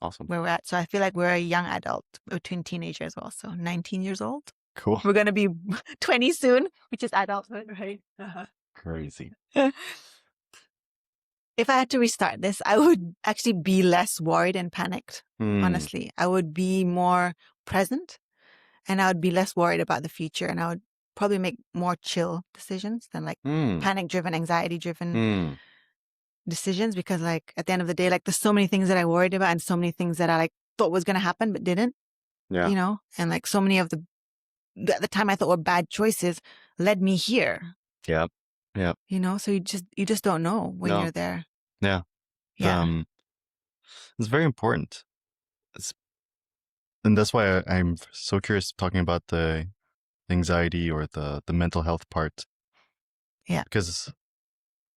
awesome where we're at. So I feel like we're a young adult between teenagers as well. So 19 years old. Cool. We're going to be 20 soon, which is adulthood, right? Crazy. If I had to restart this, I would actually be less worried and panicked. Hmm. Honestly, I would be more present, and I would be less worried about the future, and I would probably make more chill decisions than like panic-driven, anxiety-driven decisions, because like at the end of the day, like there's so many things that I worried about and so many things that I like thought was going to happen but didn't. Yeah. You know, and like so many of the at the time I thought were bad choices led me here. Yep. Yep. You know, so you just don't know when you're there. Yeah. Yeah. It's very important. And that's why I'm so curious talking about the anxiety or the mental health part. Yeah. Because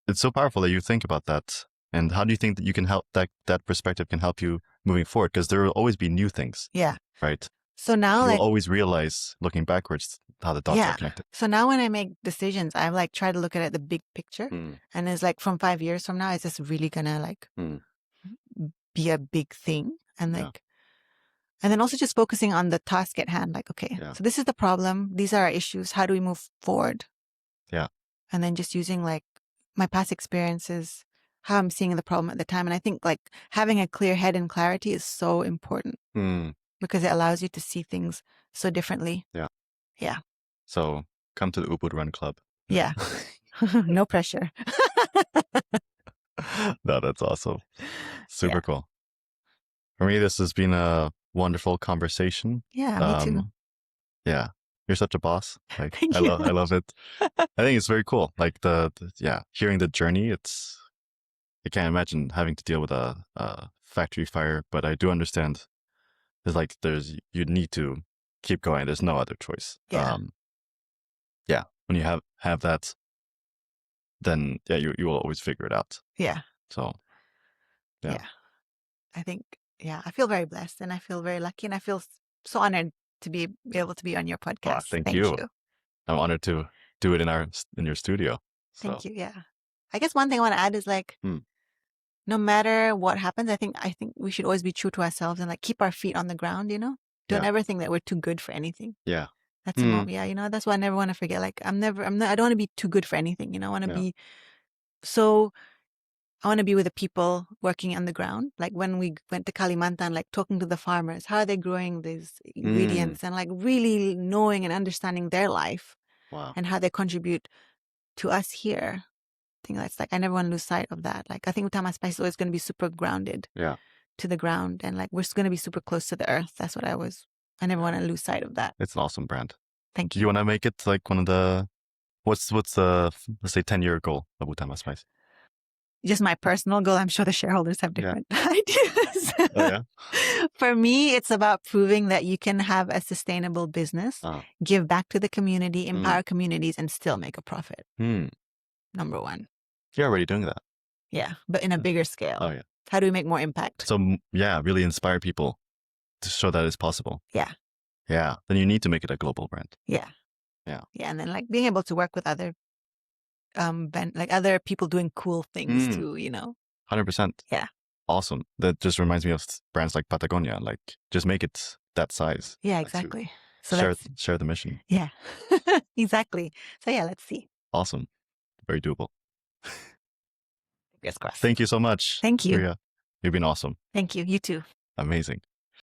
it's so powerful that you think about that. And how do you think that you can help that perspective can help you moving forward? Because there will always be new things. Yeah. Right. So now you'll always realize looking backwards how the dots are connected. So now when I make decisions, I like try to look at it the big picture. And it's like from 5 years from now, is this really gonna like be a big thing? And like and then also just focusing on the task at hand, like, okay, so this is the problem, these are our issues, how do we move forward? Yeah. And then just using like my past experiences, how I'm seeing the problem at the time. And I think like having a clear head and clarity is so important. Because it allows you to see things so differently. Yeah. Yeah. So come to the Ubud Run Club. Yeah. No pressure. No, that's awesome. Super cool. For me, this has been a wonderful conversation. Yeah, me too. Yeah. You're such a boss. Like Thank I you. love it. I think it's very cool. Like hearing the journey, I can't imagine having to deal with a factory fire, but I do understand you need to keep going. There's no other choice. Yeah. When you have that, then you will always figure it out. Yeah. So I think I feel very blessed, and I feel very lucky, and I feel so honored to be able to be on your podcast. Thank you. I'm honored to do it in your studio. So. Thank you. Yeah. I guess one thing I want to add is like no matter what happens, I think we should always be true to ourselves and like keep our feet on the ground, you know? Don't ever think that we're too good for anything. Yeah. That's you know, that's what I never want to forget. Like I don't want to be too good for anything, you know? I want to be I want to be with the people working on the ground. Like when we went to Kalimantan, like talking to the farmers, how are they growing these ingredients and like really knowing and understanding their life and how they contribute to us here. I think that's like, I never want to lose sight of that. Like I think Utama Spice is always going to be super grounded to the ground, and like we're going to be super close to the earth. That's what I never want to lose sight of that. It's an awesome brand. Thank you. Do you want to make it like one of the, what's the, let's say 10-year goal of Utama Spice? Just my personal goal. I'm sure the shareholders have different ideas. Oh, yeah? For me, it's about proving that you can have a sustainable business, give back to the community, empower communities, and still make a profit. Number one. You're already doing that. Yeah, but in a bigger scale. Oh, yeah. How do we make more impact? So, really inspire people to show that it's possible. Yeah. Yeah. Then you need to make it a global brand. Yeah. Yeah. Yeah. And then like being able to work with other other people doing cool things too, you know? 100%. Yeah. Awesome. That just reminds me of brands like Patagonia. Like just make it that size. Yeah, exactly. So share the mission. Yeah. Exactly. So yeah, let's see. Awesome. Very doable. Fingers crossed. Thank you so much. Thank you. Ria. You've been awesome. Thank you. You too. Amazing.